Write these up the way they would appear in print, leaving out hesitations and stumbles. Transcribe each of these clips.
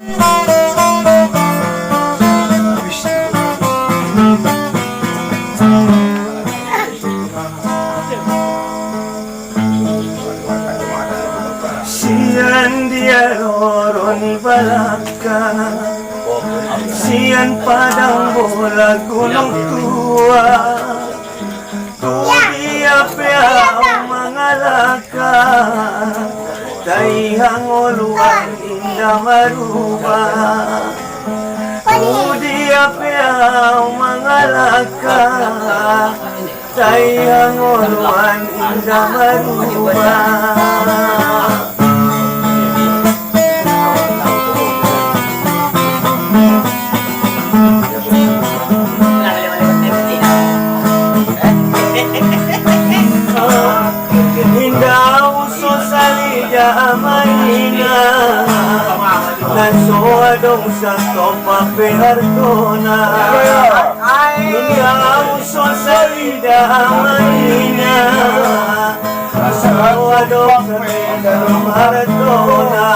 Sian dia loron balaka, sian padang bola gunung tua, dia pia mangalaka, taihang uluan indah maruba. Dia pia mangalaka, taihang uluan indah maruba. Amaina Nansoadong sa topa pehartona Ikaw so salida amaina Nansoadong sa topa pehartona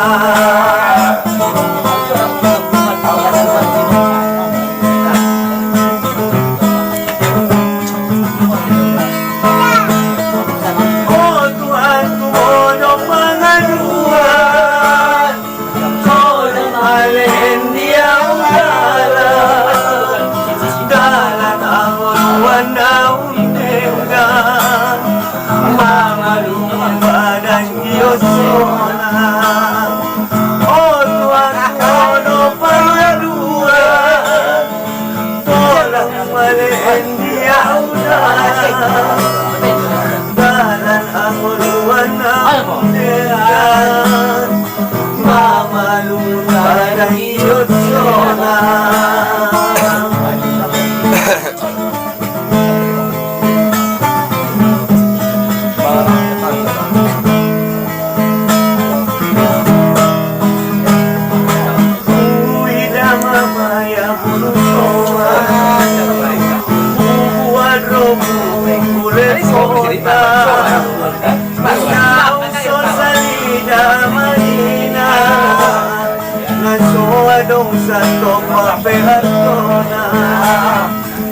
Dong sa topa pehartona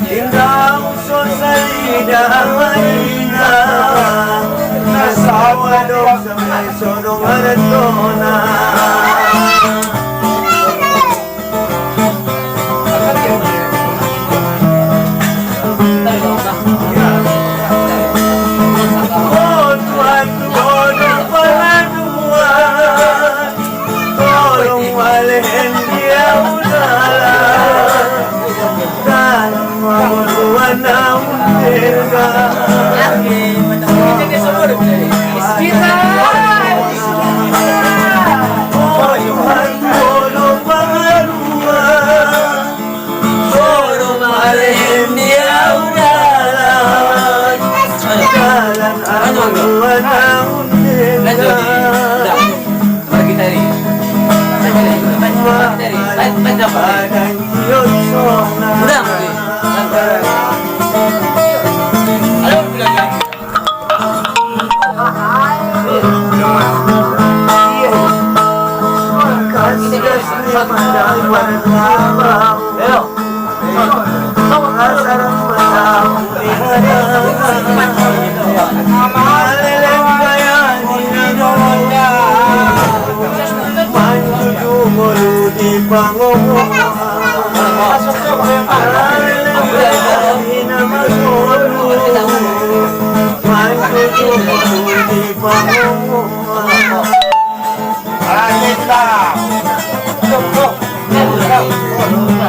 Indah uso salida marina Nasawa dong sa meso dong haratona Go, go, go, go, go.